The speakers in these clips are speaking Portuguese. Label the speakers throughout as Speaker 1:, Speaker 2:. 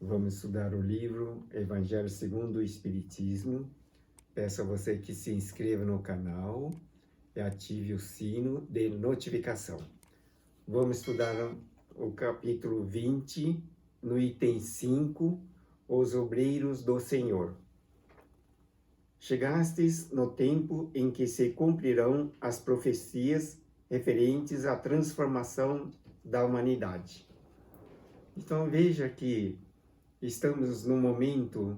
Speaker 1: Vamos estudar o livro Evangelho segundo o Espiritismo. Peço a você que se inscreva no canal e ative o sino de notificação. Vamos estudar o capítulo 20, no item 5, Os Obreiros do Senhor. Chegastes no tempo em que se cumprirão as profecias referentes à transformação da humanidade. Então veja que estamos num momento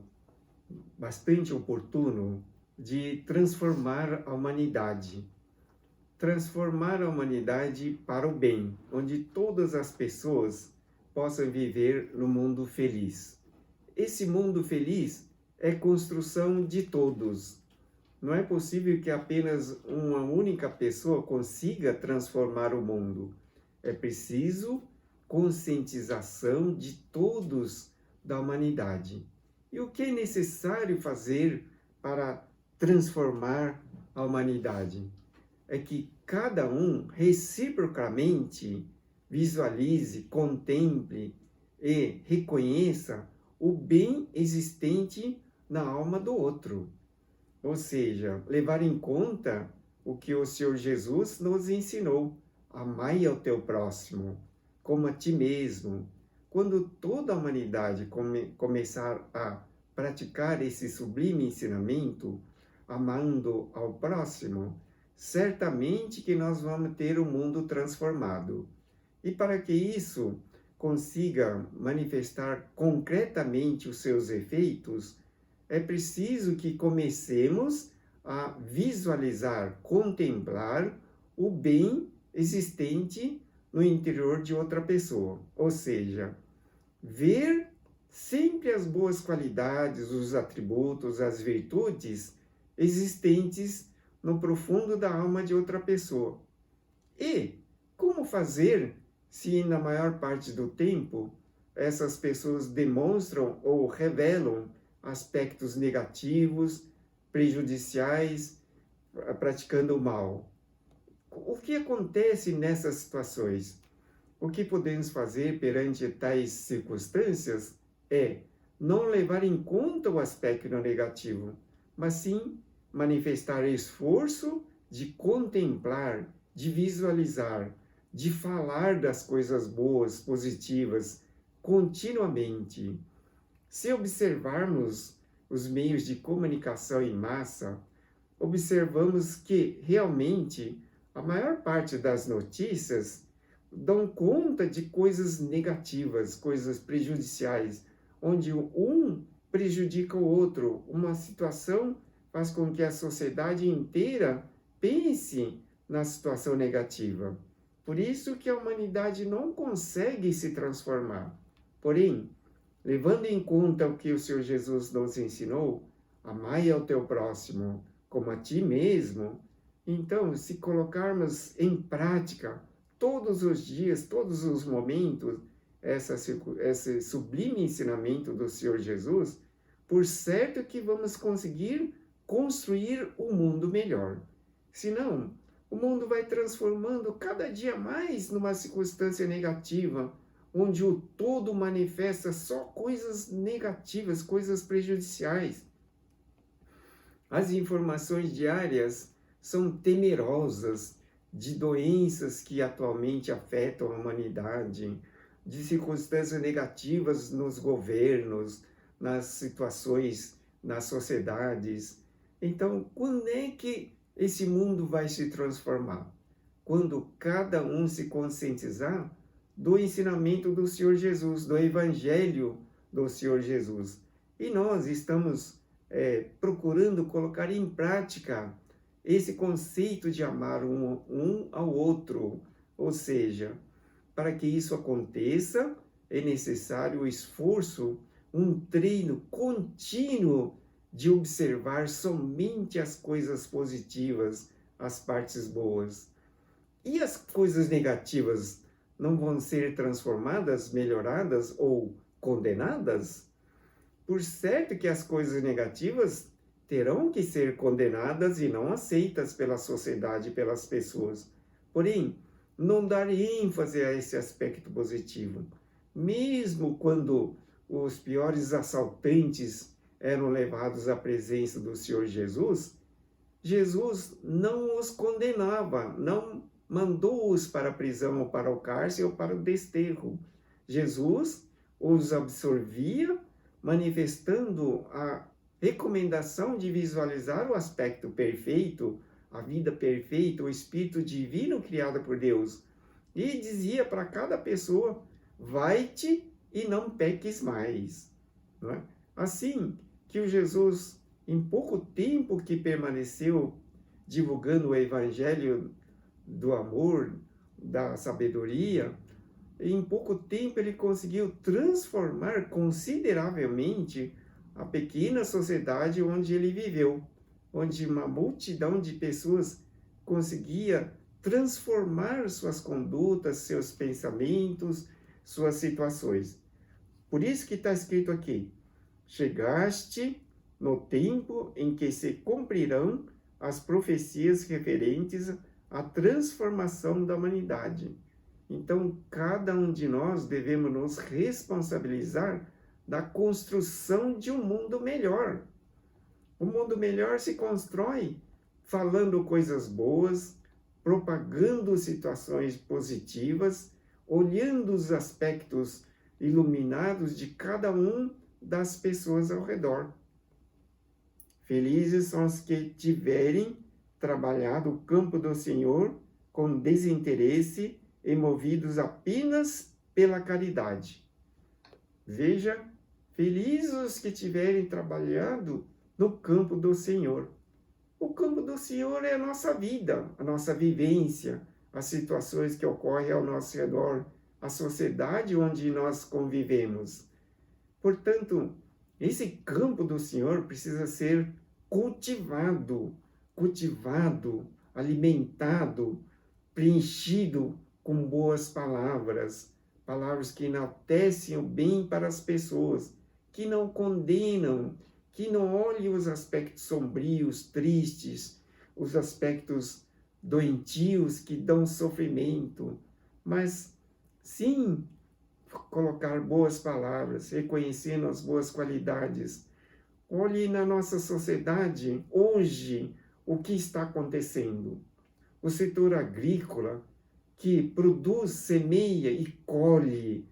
Speaker 1: bastante oportuno de transformar a humanidade. Transformar a humanidade para o bem, onde todas as pessoas possam viver no mundo feliz. Esse mundo feliz é construção de todos. Não é possível que apenas uma única pessoa consiga transformar o mundo. É preciso conscientização de todos da humanidade. E o que é necessário fazer para transformar a humanidade? É que cada um reciprocamente visualize, contemple e reconheça o bem existente na alma do outro. Ou seja, levar em conta o que o Senhor Jesus nos ensinou: amai ao teu próximo como a ti mesmo. Quando toda a humanidade começar a praticar esse sublime ensinamento, amando ao próximo, certamente que nós vamos ter um mundo transformado. E para que isso consiga manifestar concretamente os seus efeitos, é preciso que comecemos a visualizar, contemplar o bem existente no interior de outra pessoa. Ou seja, ver sempre as boas qualidades, os atributos, as virtudes existentes no profundo da alma de outra pessoa. E como fazer se na maior parte do tempo essas pessoas demonstram ou revelam aspectos negativos, prejudiciais, praticando o mal? O que acontece nessas situações? O que podemos fazer perante tais circunstâncias é não levar em conta o aspecto negativo, mas sim manifestar esforço de contemplar, de visualizar, de falar das coisas boas, positivas, continuamente. Se observarmos os meios de comunicação em massa, observamos que realmente a maior parte das notícias dão conta de coisas negativas, coisas prejudiciais, onde um prejudica o outro. Uma situação faz com que a sociedade inteira pense na situação negativa. Por isso que a humanidade não consegue se transformar. Porém, levando em conta o que o Senhor Jesus nos ensinou, amai ao teu próximo como a ti mesmo, então, se colocarmos em prática todos os dias, todos os momentos, esse sublime ensinamento do Senhor Jesus, por certo que vamos conseguir construir um mundo melhor. Senão, o mundo vai transformando cada dia mais numa circunstância negativa, onde o todo manifesta só coisas negativas, coisas prejudiciais. As informações diárias são temerosas de doenças que atualmente afetam a humanidade, de circunstâncias negativas nos governos, nas situações, nas sociedades. Então, quando é que esse mundo vai se transformar? Quando cada um se conscientizar do ensinamento do Senhor Jesus, do Evangelho do Senhor Jesus. E nós estamos procurando colocar em prática esse conceito de amar um ao outro. Ou seja, para que isso aconteça, é necessário o esforço, um treino contínuo de observar somente as coisas positivas, as partes boas. E as coisas negativas não vão ser transformadas, melhoradas ou condenadas? Por certo que as coisas negativas terão que ser condenadas e não aceitas pela sociedade, pelas pessoas. Porém, não dar ênfase a esse aspecto positivo. Mesmo quando os piores assaltantes eram levados à presença do Senhor Jesus, Jesus não os condenava, não mandou-os para a prisão ou para o cárcere ou para o desterro. Jesus os absorvia, manifestando a recomendação de visualizar o aspecto perfeito, a vida perfeita, o Espírito divino criado por Deus. E dizia para cada pessoa: vai-te e não peques mais. Não é? Assim que o Jesus, em pouco tempo que permaneceu divulgando o evangelho do amor, da sabedoria, em pouco tempo ele conseguiu transformar consideravelmente a pequena sociedade onde ele viveu, onde uma multidão de pessoas conseguia transformar suas condutas, seus pensamentos, suas situações. Por isso que está escrito aqui: chegaste no tempo em que se cumprirão as profecias referentes à transformação da humanidade. Então, cada um de nós devemos nos responsabilizar da construção de um mundo melhor. O mundo melhor se constrói falando coisas boas, propagando situações positivas, olhando os aspectos iluminados de cada um das pessoas ao redor. Felizes são os que tiverem trabalhado o campo do Senhor com desinteresse e movidos apenas pela caridade. Veja, felizes os que tiverem trabalhado no campo do Senhor. O campo do Senhor é a nossa vida, a nossa vivência, as situações que ocorrem ao nosso redor, a sociedade onde nós convivemos. Portanto, esse campo do Senhor precisa ser cultivado, alimentado, preenchido com boas palavras, palavras que enaltecem o bem para as pessoas, que não condenam, que não olhem os aspectos sombrios, tristes, os aspectos doentios que dão sofrimento, mas sim colocar boas palavras, reconhecendo as boas qualidades. Olhe na nossa sociedade, hoje, o que está acontecendo. O setor agrícola, que produz, semeia e colhe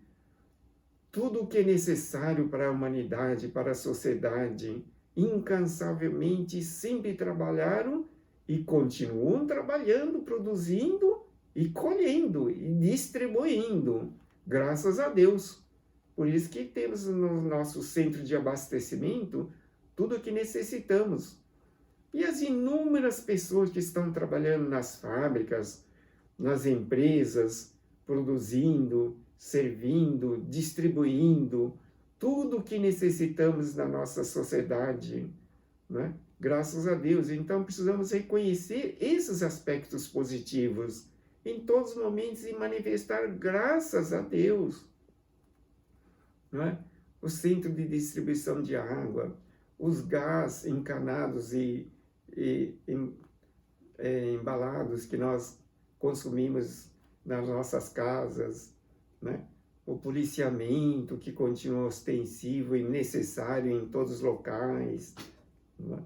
Speaker 1: tudo o que é necessário para a humanidade, para a sociedade, incansavelmente sempre trabalharam e continuam trabalhando, produzindo e colhendo e distribuindo, graças a Deus. Por isso que temos no nosso centro de abastecimento tudo o que necessitamos. E as inúmeras pessoas que estão trabalhando nas fábricas, nas empresas, produzindo, servindo, distribuindo, tudo o que necessitamos na nossa sociedade, né? Graças a Deus. Então precisamos reconhecer esses aspectos positivos em todos os momentos e manifestar graças a Deus, né? O centro de distribuição de água, os gás encanados e embalados que nós consumimos nas nossas casas, né? O policiamento que continua ostensivo e necessário em todos os locais, né?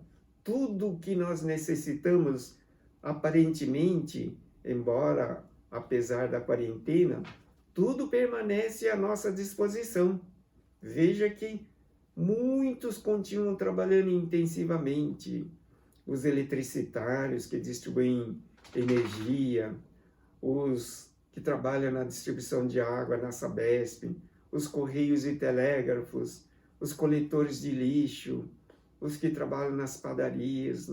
Speaker 1: Tudo que nós necessitamos, aparentemente, embora apesar da quarentena, tudo permanece à nossa disposição. Veja que muitos continuam trabalhando intensivamente, os eletricitários que distribuem energia, os que trabalham na distribuição de água na Sabesp, os correios e telégrafos, os coletores de lixo, os que trabalham nas padarias,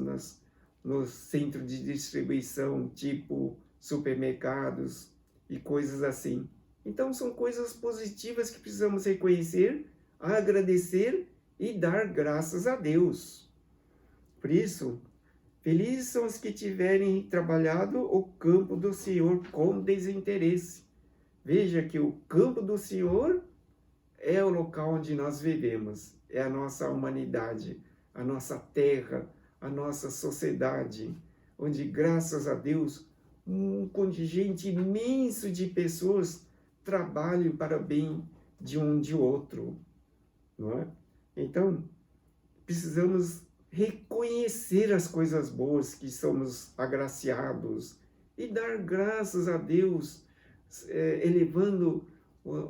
Speaker 1: no centro de distribuição, tipo supermercados e coisas assim. Então são coisas positivas que precisamos reconhecer, agradecer e dar graças a Deus. Por isso, felizes são os que tiverem trabalhado o campo do Senhor com desinteresse. Veja que o campo do Senhor é o local onde nós vivemos, é a nossa humanidade, a nossa terra, a nossa sociedade, onde, graças a Deus, um contingente imenso de pessoas trabalham para o bem de um de outro. não é? Então, precisamos reconhecer as coisas boas que somos agraciados e dar graças a Deus, elevando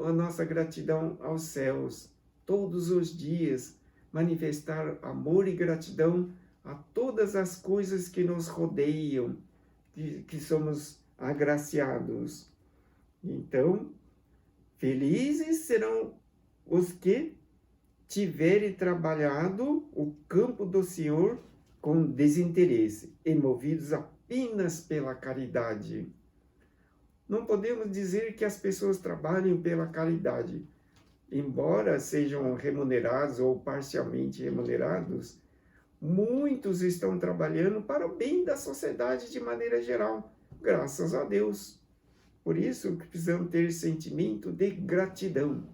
Speaker 1: a nossa gratidão aos céus todos os dias, manifestar amor e gratidão a todas as coisas que nos rodeiam, que somos agraciados. Então, felizes serão os que tiverem trabalhado o campo do Senhor com desinteresse e movidos apenas pela caridade. Não podemos dizer que as pessoas trabalhem pela caridade. Embora sejam remunerados ou parcialmente remunerados, muitos estão trabalhando para o bem da sociedade de maneira geral, graças a Deus. Por isso que precisamos ter sentimento de gratidão.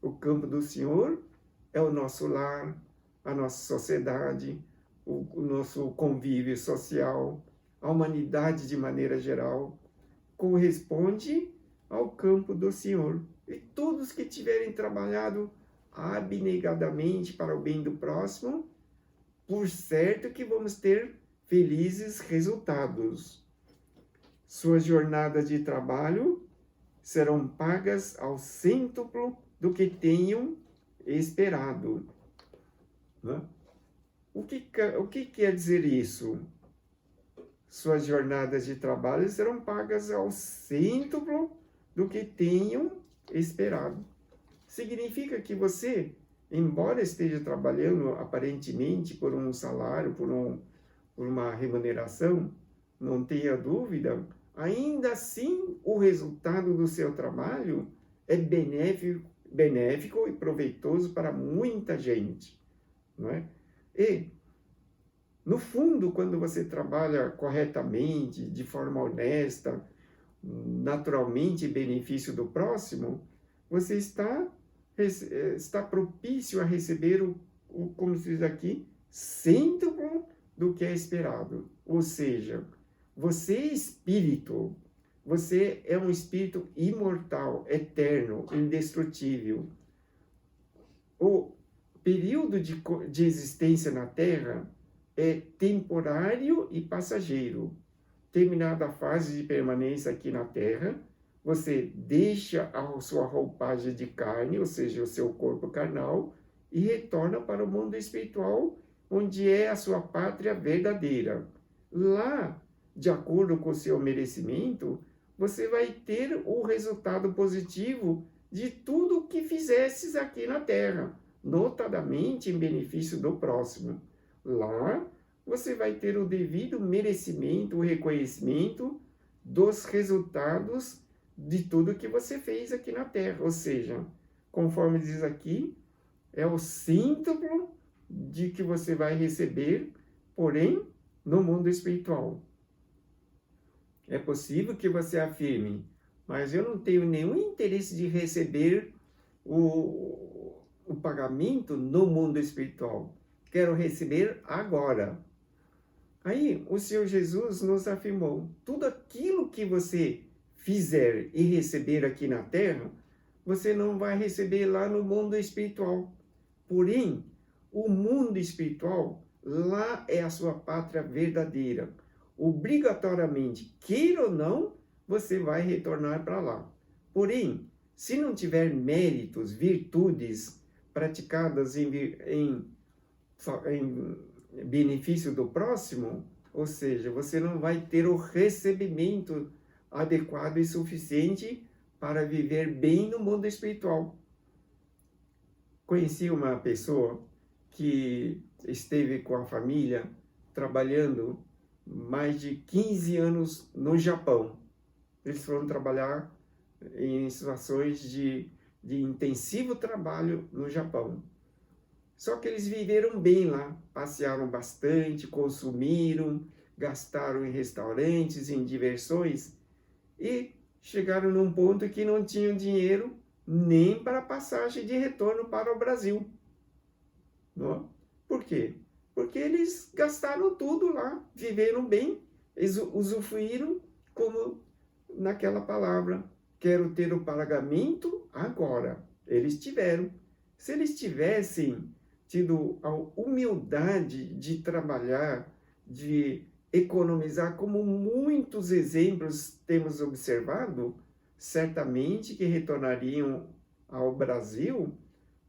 Speaker 1: O campo do Senhor é o nosso lar, a nossa sociedade, o nosso convívio social, a humanidade de maneira geral, corresponde ao campo do Senhor. E todos que tiverem trabalhado abnegadamente para o bem do próximo, por certo que vamos ter felizes resultados. Suas jornadas de trabalho serão pagas ao cêntuplo do que tenham esperado. O que quer dizer isso? Suas jornadas de trabalho serão pagas ao cêntuplo do que tenham esperado. Significa que você, embora esteja trabalhando aparentemente por um salário, por uma remuneração, não tenha dúvida, ainda assim o resultado do seu trabalho é benéfico e proveitoso para muita gente, não é? E, no fundo, quando você trabalha corretamente, de forma honesta, naturalmente em benefício do próximo, você está propício a receber como se diz aqui, cêntuplo do que é esperado. Ou seja, você é espírito, você é um espírito imortal, eterno, indestrutível. O período de existência na Terra é temporário e passageiro. Terminada a fase de permanência aqui na Terra, você deixa a sua roupagem de carne, ou seja, o seu corpo carnal, e retorna para o mundo espiritual, onde é a sua pátria verdadeira. Lá, de acordo com o seu merecimento, você vai ter o resultado positivo de tudo o que fizesses aqui na Terra, notadamente em benefício do próximo. Lá, você vai ter o devido merecimento, o reconhecimento dos resultados de tudo que você fez aqui na Terra. Ou seja, conforme diz aqui, é o cêntuplo de que você vai receber, porém, no mundo espiritual. É possível que você afirme, mas eu não tenho nenhum interesse de receber o pagamento no mundo espiritual. Quero receber agora. Aí, o Senhor Jesus nos afirmou, tudo aquilo que você fizer e receber aqui na Terra, você não vai receber lá no mundo espiritual. Porém, o mundo espiritual, lá é a sua pátria verdadeira. Obrigatoriamente, queira ou não, você vai retornar para lá. Porém, se não tiver méritos, virtudes praticadas em benefício do próximo, ou seja, você não vai ter o recebimento adequado e suficiente para viver bem no mundo espiritual. Conheci uma pessoa que esteve com a família trabalhando mais de 15 anos no Japão. Eles foram trabalhar em situações de intensivo trabalho no Japão. Só que eles viveram bem lá, passearam bastante, consumiram, gastaram em restaurantes, em diversões e chegaram num ponto que não tinham dinheiro nem para a passagem de retorno para o Brasil. Não? Por quê? Porque eles gastaram tudo lá, viveram bem, eles usufruíram como naquela palavra, quero ter o pagamento agora. Eles tiveram. Se eles tivessem tido a humildade de trabalhar, de economizar, como muitos exemplos temos observado, certamente que retornariam ao Brasil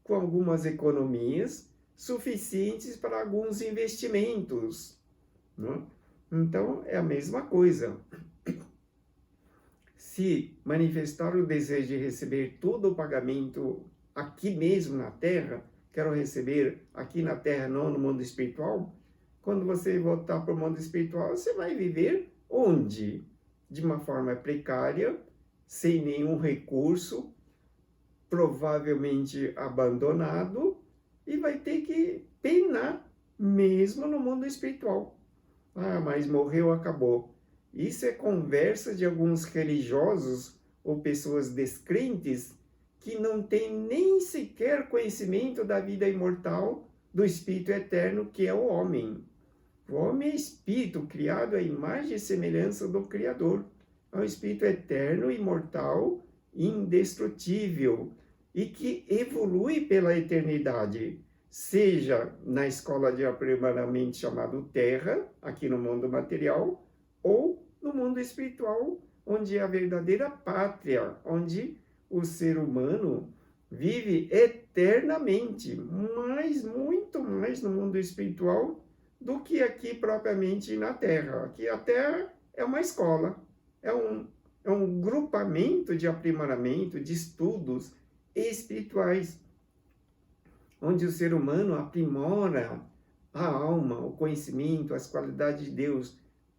Speaker 1: com algumas economias suficientes para alguns investimentos, né? Então, é a mesma coisa. Se manifestar o desejo de receber todo o pagamento aqui mesmo na Terra, quero receber aqui na Terra, não no mundo espiritual, quando você voltar para o mundo espiritual, você vai viver onde? De uma forma precária, sem nenhum recurso, provavelmente abandonado, e vai ter que penar mesmo no mundo espiritual. Ah, mas morreu, acabou. Isso é conversa de alguns religiosos ou pessoas descrentes que não têm nem sequer conhecimento da vida imortal do Espírito eterno que é o homem. O homem é espírito criado à imagem e semelhança do Criador. É um espírito eterno, imortal, indestrutível e que evolui pela eternidade, seja na escola de aprimoramento chamado Terra, aqui no mundo material, ou no mundo espiritual, onde é a verdadeira pátria, onde o ser humano vive eternamente, mas muito mais no mundo espiritual do que aqui propriamente na Terra. Aqui a Terra é uma escola, é um grupamento de aprimoramento, de estudos espirituais, onde o ser humano aprimora a alma, o conhecimento, as qualidades de Deus,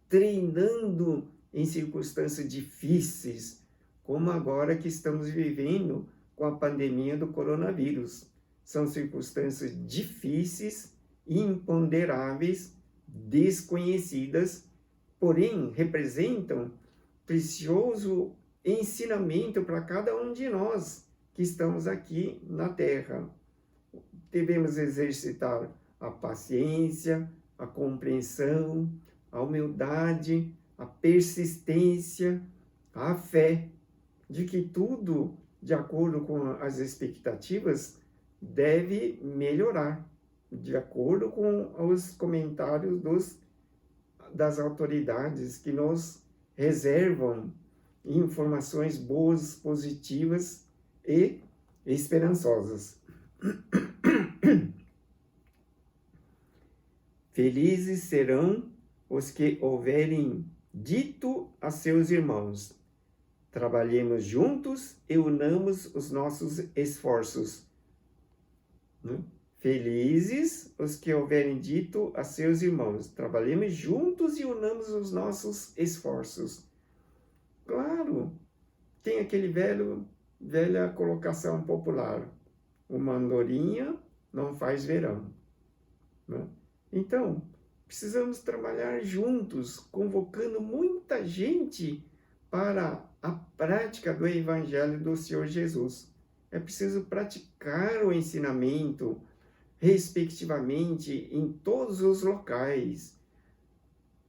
Speaker 1: treinando em circunstâncias difíceis, como agora que estamos vivendo com a pandemia do coronavírus. São circunstâncias difíceis, imponderáveis, desconhecidas, porém representam precioso ensinamento para cada um de nós que estamos aqui na Terra. Devemos exercitar a paciência, a compreensão, a humildade, a persistência, a fé, de que tudo, de acordo com as expectativas, deve melhorar, de acordo com os comentários das autoridades que nos reservam informações boas, positivas e esperançosas. Felizes serão os que houverem dito a seus irmãos: trabalhemos juntos e unamos os nossos esforços. Felizes os que houverem dito a seus irmãos: trabalhemos juntos e unamos os nossos esforços. Claro, tem aquele velha colocação popular: uma andorinha não faz verão, né? Então, precisamos trabalhar juntos, convocando muita gente para a prática do Evangelho do Senhor Jesus. É preciso praticar o ensinamento, respectivamente, em todos os locais,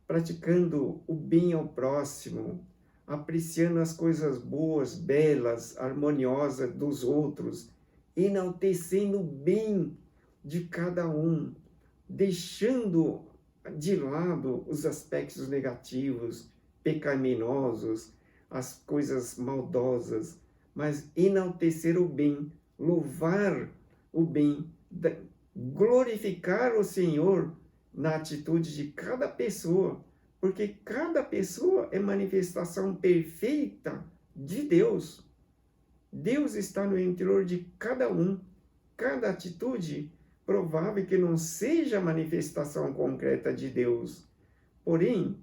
Speaker 1: praticando o bem ao próximo, apreciando as coisas boas, belas, harmoniosas dos outros, enaltecendo o bem de cada um, deixando de lado os aspectos negativos, pecaminosos, as coisas maldosas, mas enaltecer o bem, louvar o bem, glorificar o Senhor na atitude de cada pessoa, porque cada pessoa é manifestação perfeita de Deus. Deus está no interior de cada um. Cada atitude, provável que não seja a manifestação concreta de Deus. Porém,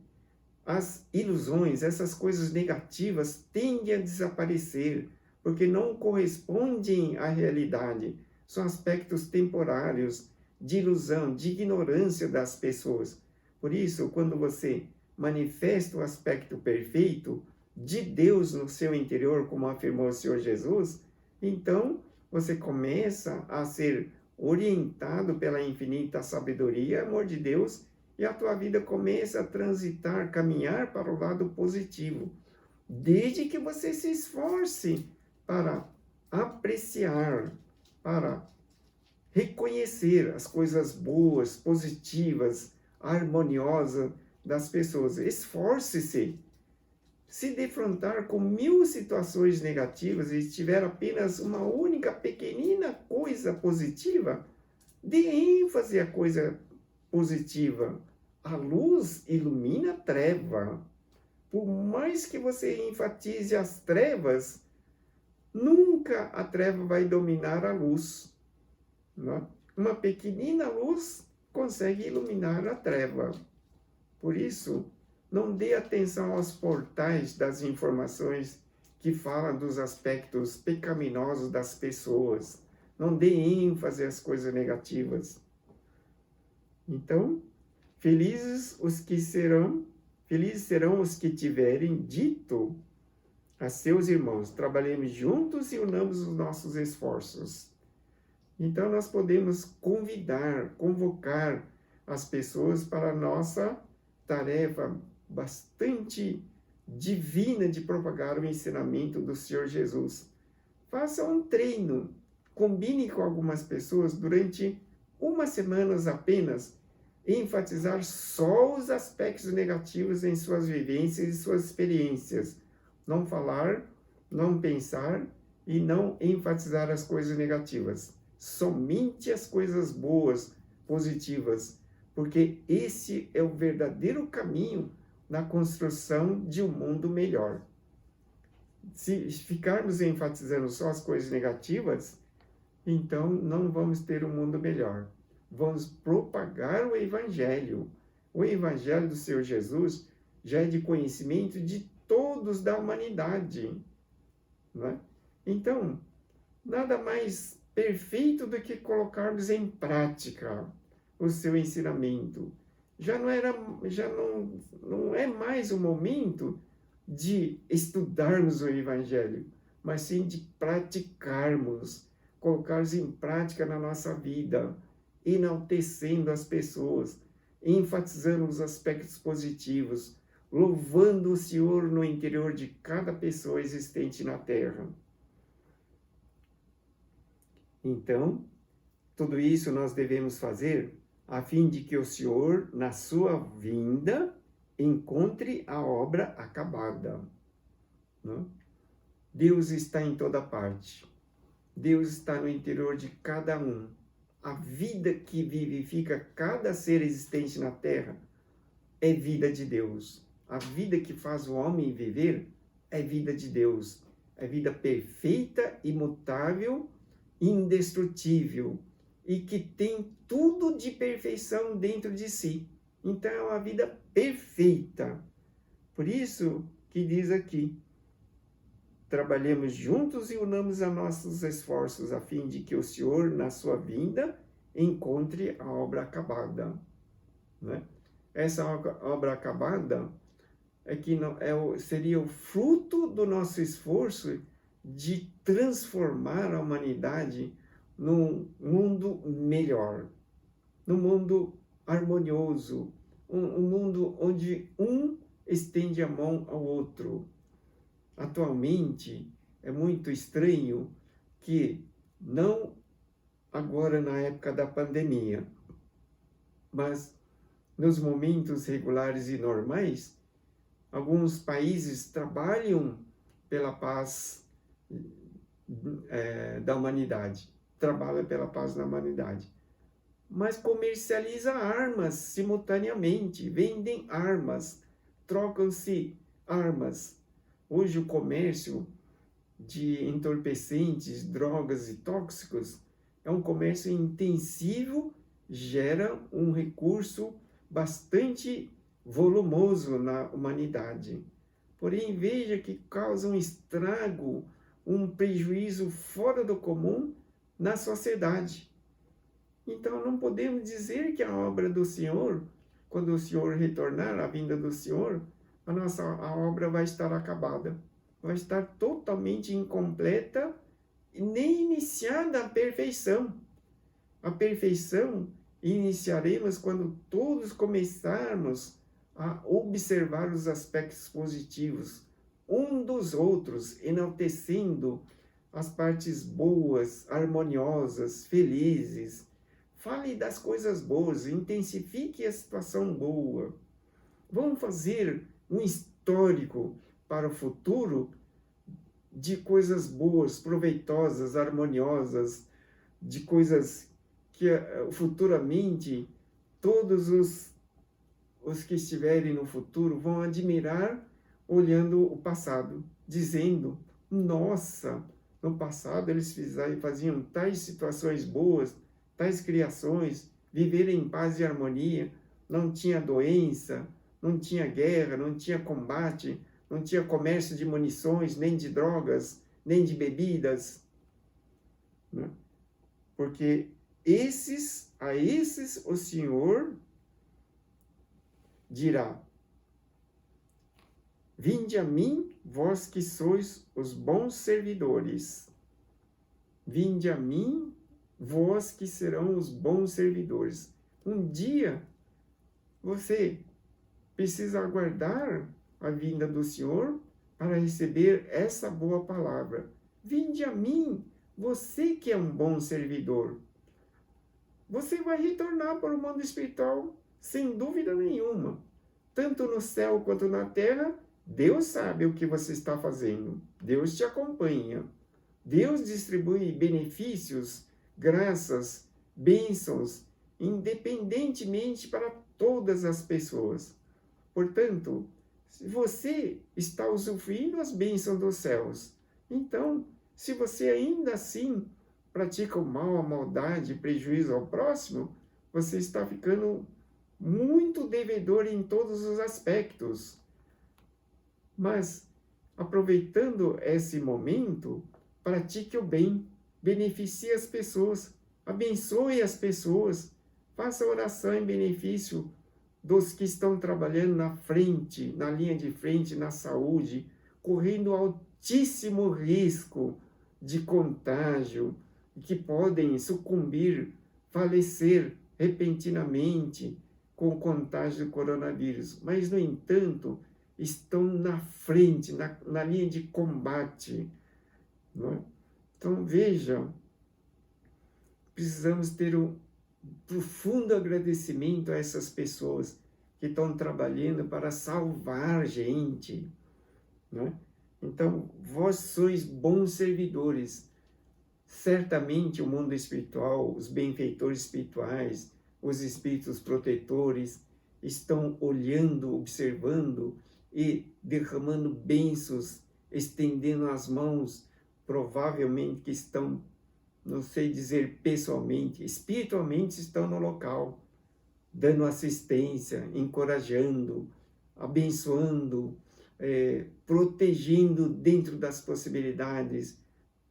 Speaker 1: as ilusões, essas coisas negativas, tendem a desaparecer, porque não correspondem à realidade. São aspectos temporários, de ilusão, de ignorância das pessoas. Por isso, quando você manifesta o aspecto perfeito de Deus no seu interior, como afirmou o Senhor Jesus, então você começa a ser orientado pela infinita sabedoria e amor de Deus, e a tua vida começa a transitar, caminhar para o lado positivo, desde que você se esforce para apreciar, para reconhecer as coisas boas, positivas, harmoniosas das pessoas. Esforce-se. Se defrontar com 1000 situações negativas e tiver apenas uma única pequenina coisa positiva, dê ênfase à coisa positiva. A luz ilumina a treva. Por mais que você enfatize as trevas, nunca a treva vai dominar a luz. Não? Uma pequenina luz consegue iluminar a treva. Por isso, não dê atenção aos portais das informações que falam dos aspectos pecaminosos das pessoas. Não dê ênfase às coisas negativas. Então, felizes serão os que tiverem dito a seus irmãos: trabalhemos juntos e unamos os nossos esforços. Então, nós podemos convocar as pessoas para a nossa tarefa bastante divina de propagar o ensinamento do Senhor Jesus. Faça um treino, combine com algumas pessoas durante 1 semana apenas, enfatizar só os aspectos negativos em suas vivências e suas experiências. Não falar, não pensar e não enfatizar as coisas negativas. Somente as coisas boas, positivas, porque esse é o verdadeiro caminho na construção de um mundo melhor. Se ficarmos enfatizando só as coisas negativas, então não vamos ter um mundo melhor. Vamos propagar o Evangelho. O Evangelho do Senhor Jesus já é de conhecimento de todos da humanidade. Não é? Então, nada mais perfeito do que colocarmos em prática o seu ensinamento. Já não é mais o momento de estudarmos o Evangelho, mas sim de praticarmos, colocarmos em prática na nossa vida, enaltecendo as pessoas, enfatizando os aspectos positivos, louvando o Senhor no interior de cada pessoa existente na Terra. Então, tudo isso nós devemos fazer a fim de que o Senhor, na sua vinda, encontre a obra acabada. Não? Deus está em toda parte. Deus está no interior de cada um. A vida que vivifica cada ser existente na Terra é vida de Deus. A vida que faz o homem viver é vida de Deus. É vida perfeita, imutável, indestrutível e que tem tudo de perfeição dentro de si. Então é uma vida perfeita. Por isso que diz aqui: trabalhemos juntos e unamos a nossos esforços a fim de que o Senhor, na sua vinda, encontre a obra acabada. Né? Essa obra acabada é que seria o fruto do nosso esforço de transformar a humanidade num mundo melhor, num mundo harmonioso, um mundo onde um estende a mão ao outro. Atualmente, é muito estranho que, não agora na época da pandemia, mas nos momentos regulares e normais, alguns países trabalham pela paz da humanidade, trabalham pela paz da humanidade, mas comercializa armas simultaneamente, vendem armas, trocam-se armas. Hoje o comércio de entorpecentes, drogas e tóxicos é um comércio intensivo, gera um recurso bastante volumoso na humanidade. Porém, veja que causa um estrago, um prejuízo fora do comum na sociedade. Então, não podemos dizer que a obra do Senhor, quando o Senhor retornar, a vinda do Senhor, a obra vai estar acabada, vai estar totalmente incompleta e nem iniciada a perfeição. A perfeição iniciaremos quando todos começarmos a observar os aspectos positivos um dos outros, enaltecendo as partes boas, harmoniosas, felizes. Fale das coisas boas, intensifique a situação boa. Vamos fazer um histórico para o futuro de coisas boas, proveitosas, harmoniosas, de coisas que futuramente todos os que estiverem no futuro vão admirar olhando o passado, dizendo: nossa, no passado eles faziam tais situações boas, tais criações, viveram em paz e harmonia, não tinha doença, não tinha guerra, não tinha combate, não tinha comércio de munições, nem de drogas, nem de bebidas, né? Porque a esses o Senhor dirá: vinde a mim, vós que sois os bons servidores. Vinde a mim, vós que serão os bons servidores. Um dia, você precisa aguardar a vinda do Senhor para receber essa boa palavra. Vinde a mim, você que é um bom servidor. Você vai retornar para o mundo espiritual, sem dúvida nenhuma. Tanto no céu quanto na terra, Deus sabe o que você está fazendo. Deus te acompanha. Deus distribui benefícios, graças, bênçãos, independentemente para todas as pessoas. Portanto, se você está usufruindo as bênçãos dos céus, então, se você ainda assim pratica o mal, a maldade, prejuízo ao próximo, você está ficando muito devedor em todos os aspectos. Mas, aproveitando esse momento, pratique o bem, beneficie as pessoas, abençoe as pessoas, faça oração em benefício dos que estão trabalhando na frente, na linha de frente, na saúde, correndo altíssimo risco de contágio, que podem sucumbir, falecer repentinamente com o contágio do coronavírus. Mas, no entanto, estão na frente, na linha de combate. Não é? Então, veja, precisamos ter um profundo agradecimento a essas pessoas que estão trabalhando para salvar gente. Não é? Então, vós sois bons servidores. Certamente o mundo espiritual, os benfeitores espirituais, os espíritos protetores estão olhando, observando e derramando bênçãos, estendendo as mãos, provavelmente que estão, não sei dizer pessoalmente, espiritualmente estão no local, dando assistência, encorajando, abençoando, protegendo dentro das possibilidades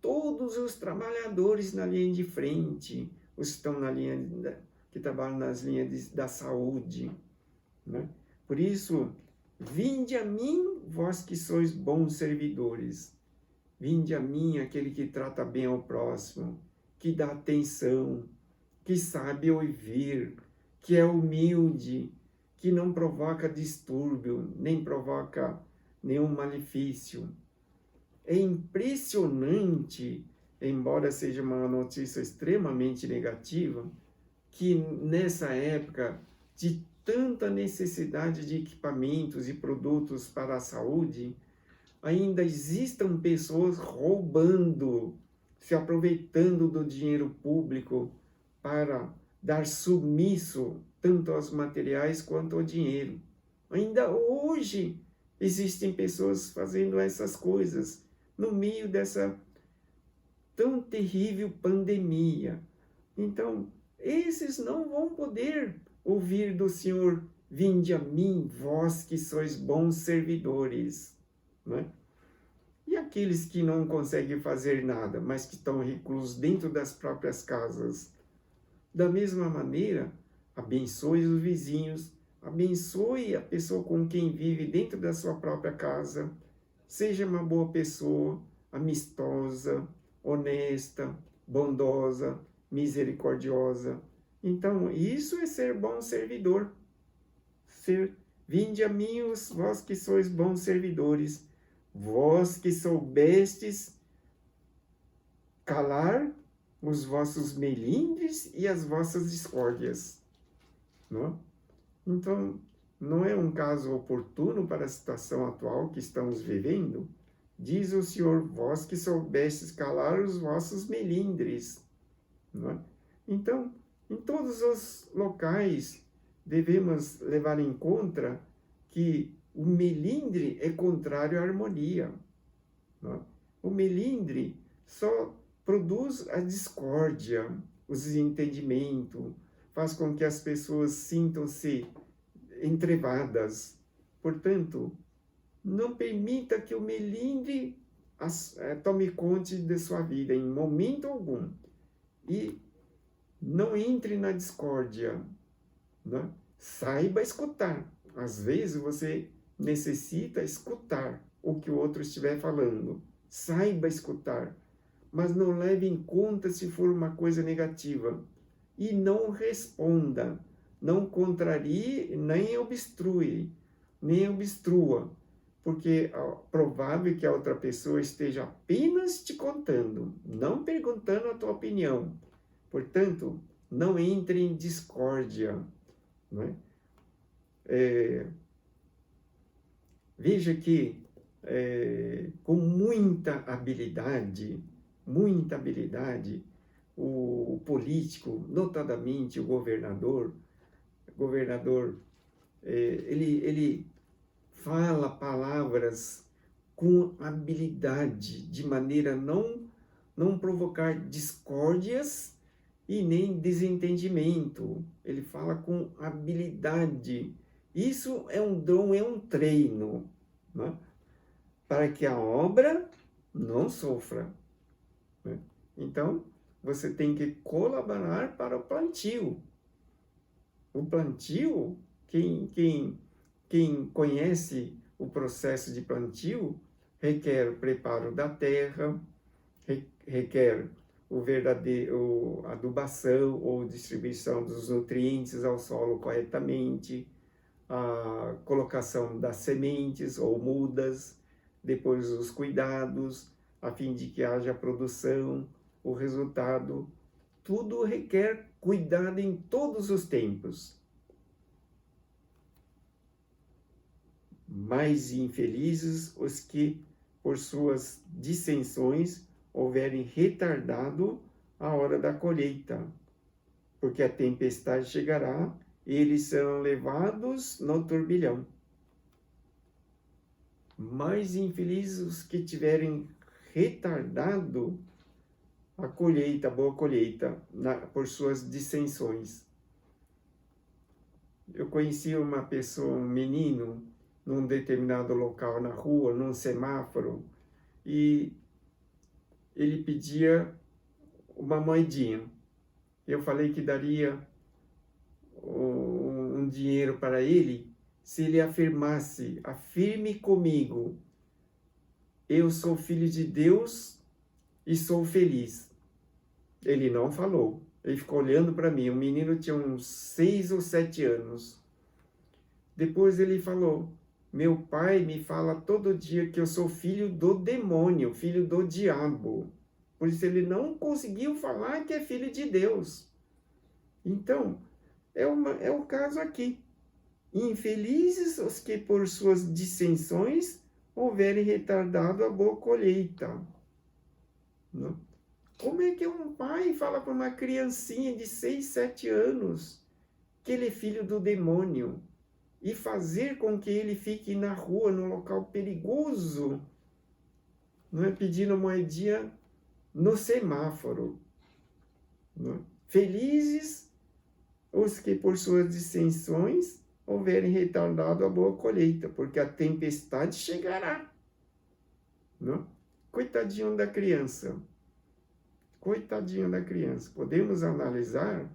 Speaker 1: todos os trabalhadores na linha de frente, os que estão na linha que trabalham nas linhas da saúde, né? Por isso, vinde a mim, vós que sois bons servidores. Vinde a mim, aquele que trata bem ao próximo, que dá atenção, que sabe ouvir, que é humilde, que não provoca distúrbio, nem provoca nenhum malefício. É impressionante, embora seja uma notícia extremamente negativa, que nessa época de tanta necessidade de equipamentos e produtos para a saúde, ainda existam pessoas roubando, se aproveitando do dinheiro público para dar sumiço tanto aos materiais quanto ao dinheiro. Ainda hoje existem pessoas fazendo essas coisas no meio dessa tão terrível pandemia. Então, esses não vão poder ouvir do Senhor: vinde a mim, vós que sois bons servidores. Né? E aqueles que não conseguem fazer nada, mas que estão reclusos dentro das próprias casas? Da mesma maneira, abençoe os vizinhos, abençoe a pessoa com quem vive dentro da sua própria casa. Seja uma boa pessoa, amistosa, honesta, bondosa, misericordiosa. Então, isso é ser bom servidor. Vinde a mim, vós que sois bons servidores, vós que soubestes calar os vossos melindres e as vossas discórdias. Não? Então, não é um caso oportuno para a situação atual que estamos vivendo? Diz o Senhor, vós que soubestes calar os vossos melindres. Não é? Então, em todos os locais, devemos levar em conta que o melindre é contrário à harmonia. Não é? O melindre só produz a discórdia, o desentendimento, faz com que as pessoas sintam-se entrevadas. Portanto, não permita que o melindre tome conta de sua vida em momento algum. E não entre na discórdia. Né? Saiba escutar. Às vezes você necessita escutar o que o outro estiver falando. Saiba escutar. Mas não leve em conta se for uma coisa negativa. E não responda. Não contrarie, nem obstrua. Porque é provável que a outra pessoa esteja apenas te contando, não perguntando a tua opinião. Portanto, não entre em discórdia. Não é? Veja que, com muita habilidade, o político, notadamente o governador, ele fala palavras com habilidade, de maneira a não provocar discórdias e nem desentendimento. Ele fala com habilidade. Isso é um dom, é um treino, né? Para que a obra não sofra. Né? Então, você tem que colaborar para o plantio. O plantio, quem conhece o processo de plantio, requer o preparo da terra, requer a adubação ou distribuição dos nutrientes ao solo corretamente, a colocação das sementes ou mudas, depois os cuidados, a fim de que haja produção, o resultado. Tudo requer cuidado em todos os tempos. Mais infelizes os que, por suas dissensões, houverem retardado a hora da colheita, porque a tempestade chegará e eles serão levados no turbilhão. Mais infelizes os que tiverem retardado a colheita, a boa colheita, por suas dissensões. Eu conheci uma pessoa, um menino, num determinado local na rua, num semáforo, e ele pedia uma moedinha. Eu falei que daria um dinheiro para ele se ele afirmasse, afirme comigo, eu sou filho de Deus e sou feliz. Ele não falou, ele ficou olhando para mim, o menino tinha uns 6 ou 7 anos. Depois ele falou, meu pai me fala todo dia que eu sou filho do demônio, filho do diabo. Por isso ele não conseguiu falar que é filho de Deus. Então, é o caso aqui. Infelizes os que por suas dissensões houverem retardado a boa colheita. Não? Como é que um pai fala para uma criancinha de 6, 7 anos que ele é filho do demônio e fazer com que ele fique na rua, num local perigoso, não é? Pedindo moedinha no semáforo? Não é? Felizes os que por suas dissensões houverem retardado a boa colheita, porque a tempestade chegará. Não? Coitadinho da criança. Coitadinho da criança. Podemos analisar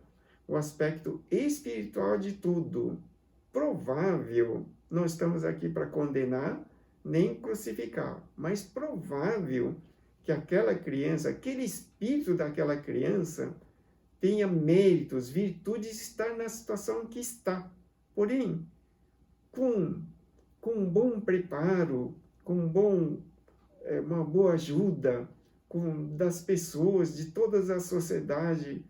Speaker 1: o aspecto espiritual de tudo. Provável, não estamos aqui para condenar nem crucificar, mas provável que aquela criança, aquele espírito daquela criança, tenha méritos, virtudes de estar na situação que está. Porém, com um bom preparo, com uma boa ajuda, das pessoas, de toda a sociedade.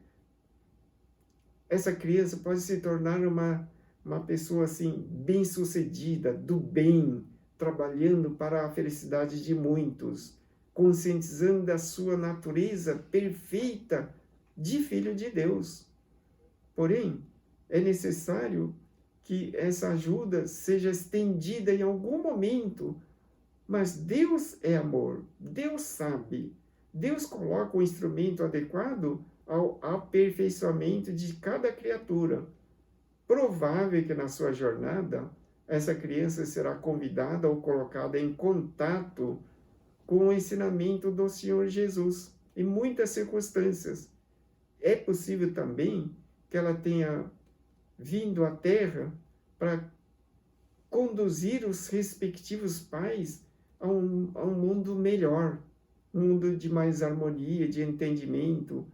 Speaker 1: Essa criança pode se tornar uma pessoa assim, bem-sucedida, do bem, trabalhando para a felicidade de muitos, conscientizando da sua natureza perfeita de filho de Deus. Porém, é necessário que essa ajuda seja estendida em algum momento, mas Deus é amor, Deus sabe, Deus coloca o instrumento adequado ao aperfeiçoamento de cada criatura. Provável que na sua jornada, essa criança será convidada ou colocada em contato com o ensinamento do Senhor Jesus, em muitas circunstâncias. É possível também que ela tenha vindo à Terra para conduzir os respectivos pais a um mundo melhor, um mundo de mais harmonia, de entendimento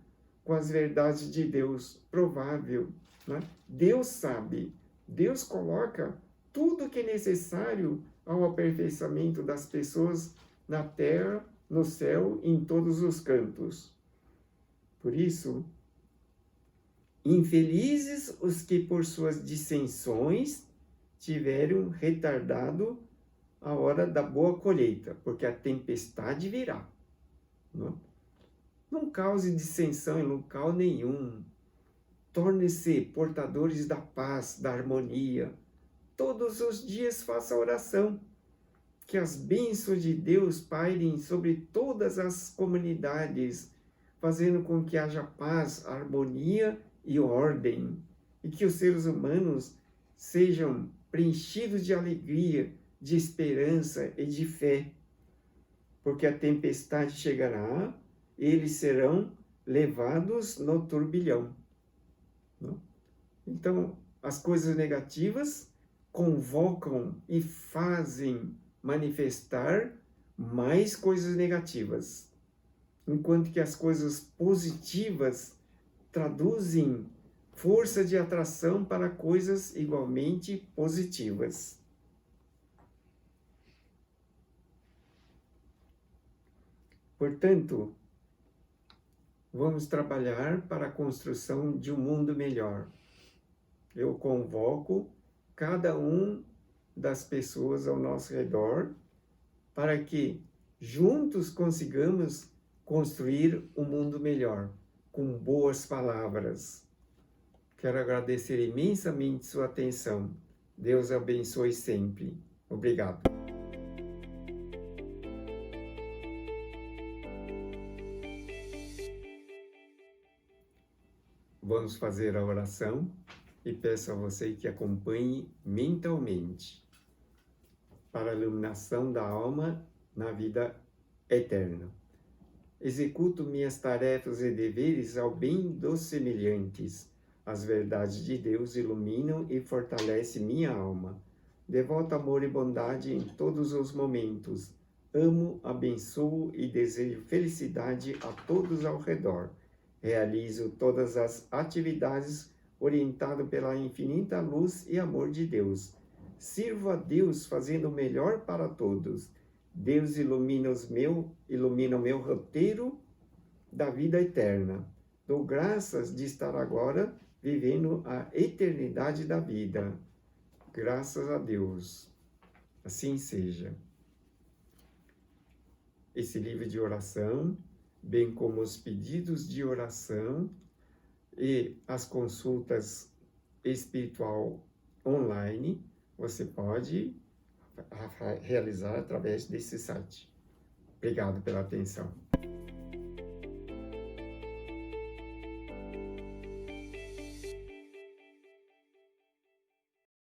Speaker 1: com as verdades de Deus. Provável, né? Deus sabe, Deus coloca tudo que é necessário ao aperfeiçoamento das pessoas na terra, no céu, em todos os cantos. Por isso, infelizes os que por suas dissensões tiveram retardado a hora da boa colheita, porque a tempestade virá. Não cause dissensão em local nenhum. Torne-se portadores da paz, da harmonia. Todos os dias faça oração. Que as bênçãos de Deus pairem sobre todas as comunidades, fazendo com que haja paz, harmonia e ordem, e que os seres humanos sejam preenchidos de alegria, de esperança e de fé. Porque a tempestade chegará, eles serão levados no turbilhão. Então, as coisas negativas convocam e fazem manifestar mais coisas negativas, enquanto que as coisas positivas traduzem força de atração para coisas igualmente positivas. Portanto, vamos trabalhar para a construção de um mundo melhor. Eu convoco cada um das pessoas ao nosso redor para que juntos consigamos construir um mundo melhor, com boas palavras. Quero agradecer imensamente sua atenção. Deus abençoe sempre. Obrigado. Vamos fazer a oração e peço a você que acompanhe mentalmente para a iluminação da alma na vida eterna. Executo minhas tarefas e deveres ao bem dos semelhantes. As verdades de Deus iluminam e fortalecem minha alma. Devoto amor e bondade em todos os momentos. Amo, abençoo e desejo felicidade a todos ao redor. Realizo todas as atividades orientado pela infinita luz e amor de Deus. Sirvo a Deus fazendo o melhor para todos. Deus ilumina o meu roteiro da vida eterna. Dou graças de estar agora vivendo a eternidade da vida. Graças a Deus. Assim seja. Esse livro de oração, bem como os pedidos de oração e as consultas espiritual online, você pode realizar através desse site. Obrigado pela atenção.